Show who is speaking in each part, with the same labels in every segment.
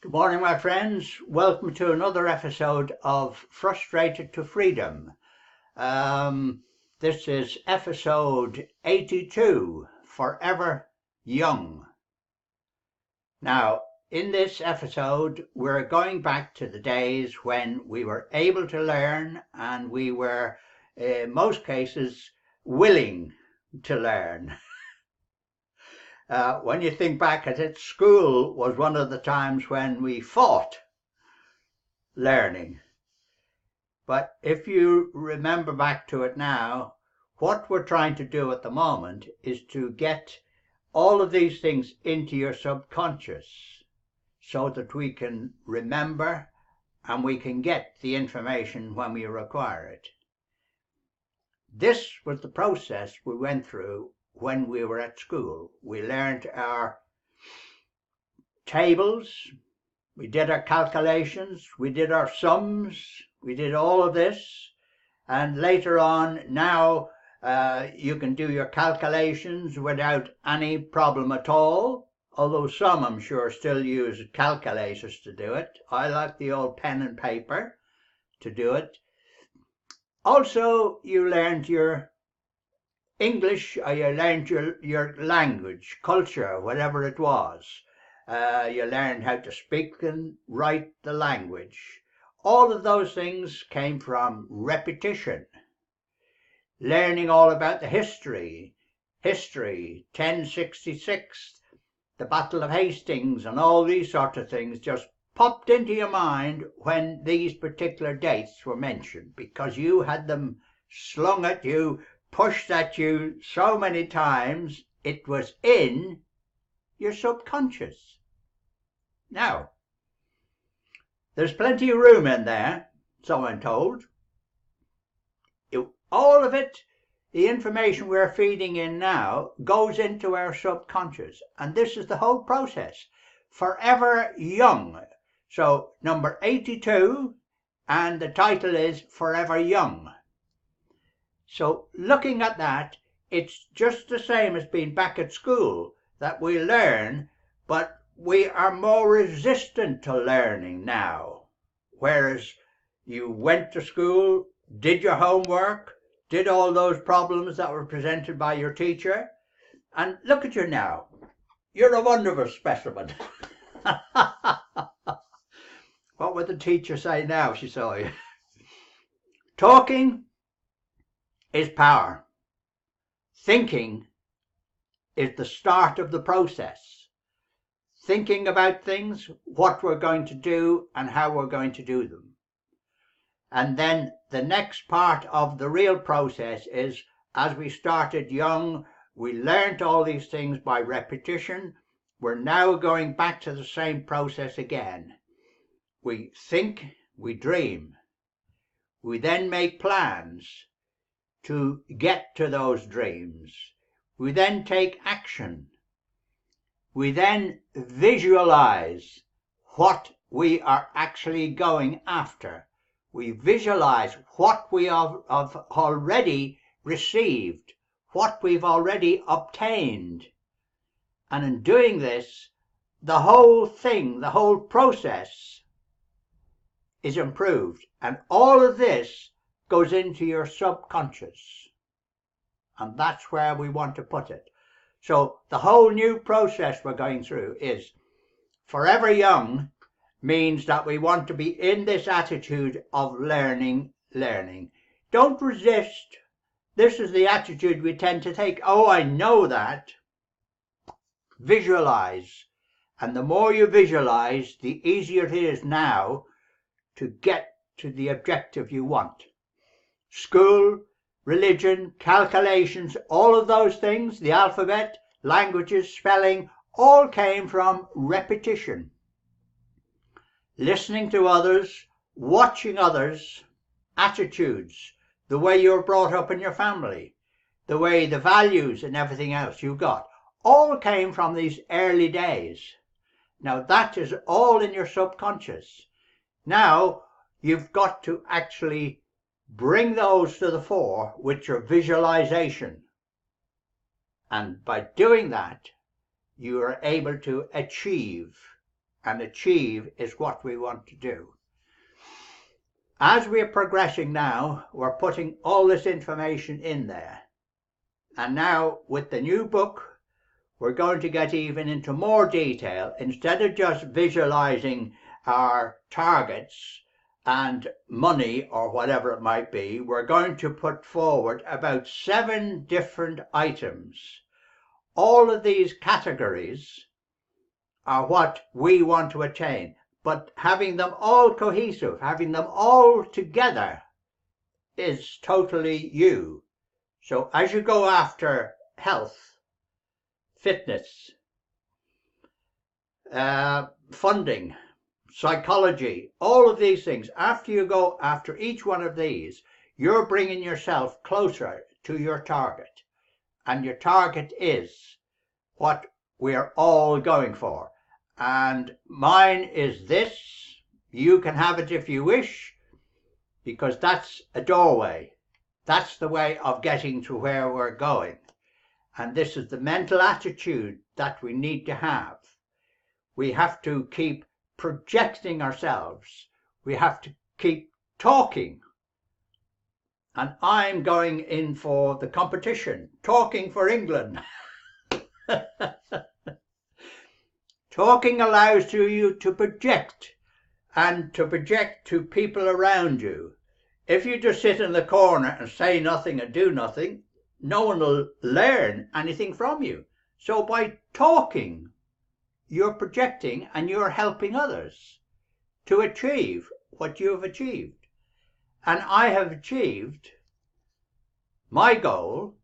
Speaker 1: Good morning, my friends. Welcome to another episode of Frustrated to Freedom. This is episode 82, Forever Young. Now, in this episode, we're going back to the days when we were able to learn and we were, in most cases, willing to learn. When you think back at it, school was one of the times when we fought learning. But if you remember back to it now, what we're trying to do at the moment is to get all of these things into your subconscious so that we can remember and we can get the information when we require it. This was the process we went through when we were at school. We learned our tables, we did our calculations, we did our sums, we did all of this. And later on, now you can do your calculations without any problem at all. Although some, I'm sure, still use calculators to do it. I like the old pen and paper to do it. Also, you learned your English, or you learned your language, culture, whatever it was. You learned how to speak and write the language. All of those things came from repetition. Learning all about the history, 1066, the Battle of Hastings, and all these sort of things just popped into your mind when these particular dates were mentioned, because you had them slung at you, pushed at you so many times, it was in your subconscious. Now, there's plenty of room in there, so I'm told. All of it, the information we're feeding in now, goes into our subconscious. And this is the whole process. Forever Young. So, number 82, and the title is Forever Young. So looking at that, it's just the same as being back at school, that we learn, but we are more resistant to learning now. Whereas you went to school, did your homework, did all those problems that were presented by your teacher, and look at you now. You're a wonderful specimen. What would the teacher say now if she saw you? Talking is power. Thinking is the start of the process. Thinking about things, what we're going to do and how we're going to do them. And then the next part of the real process is, as we started young, we learnt all these things by repetition. We're now going back to the same process again. We think, we dream. We then make plans to get to those dreams. We then take action. We then visualize what we are actually going after. We visualize what we have already received, what we've already obtained. And in doing this, the whole thing, the whole process is improved. And all of this goes into your subconscious, and that's where we want to put it. So the whole new process we're going through is Forever Young means that we want to be in this attitude of learning. Don't resist. This is the attitude we tend to take. Oh, I know that. Visualize. And the more you visualize, the easier it is now to get to the objective you want. School, religion, calculations, all of those things, the alphabet, languages, spelling, all came from repetition. Listening to others, watching others, attitudes, the way you were brought up in your family, the way the values and everything else you got, all came from these early days. Now that is all in your subconscious. Now you've got to actually bring those to the fore with your visualization. And by doing that, you are able to achieve and achieve is what we want to do. As we're progressing now, we're putting all this information in there. And now with the new book, we're going to get even into more detail. Instead of just visualizing our targets and money or whatever it might be, we're going to put forward about 7 different items. All of these categories are what we want to attain, but having them all cohesive, having them all together is totally you. So as you go after health, fitness, funding, psychology, all of these things, after you go after each one of these, you're bringing yourself closer to your target. And your target is what we're all going for. And mine is this. You can have it if you wish, because that's a doorway. That's the way of getting to where we're going. And this is the mental attitude that we need to have. We have to keep projecting ourselves. We have to keep talking. And I'm going in for the competition, talking for England. Talking allows you to project, and to project to people around you. If you just sit in the corner and say nothing and do nothing, no one will learn anything from you. So by talking, you're projecting and you're helping others to achieve what you've achieved. And I have achieved my goal,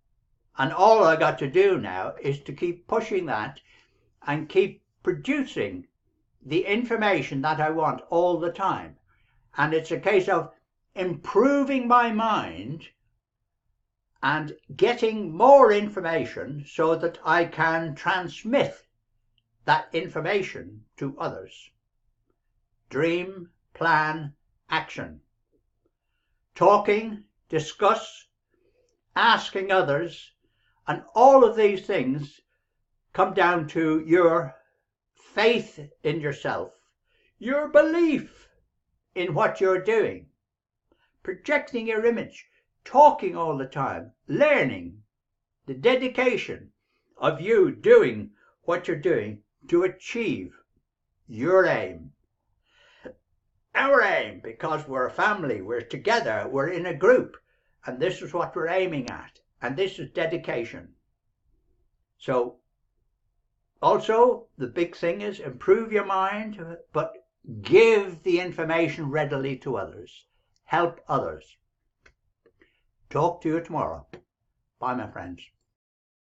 Speaker 1: and all I got to do now is to keep pushing that and keep producing the information that I want all the time. And it's a case of improving my mind and getting more information so that I can transmit that information to others. Dream, plan, action. Talking, discuss, asking others, and all of these things come down to your faith in yourself, your belief in what you're doing, projecting your image, talking all the time, learning, the dedication of you doing what you're doing to achieve your aim. Our aim, because we're a family, we're together, we're in a group, and this is what we're aiming at, and this is dedication. So also, the big thing is improve your mind, but give the information readily to others. Help others. Talk to you tomorrow. Bye, my friends.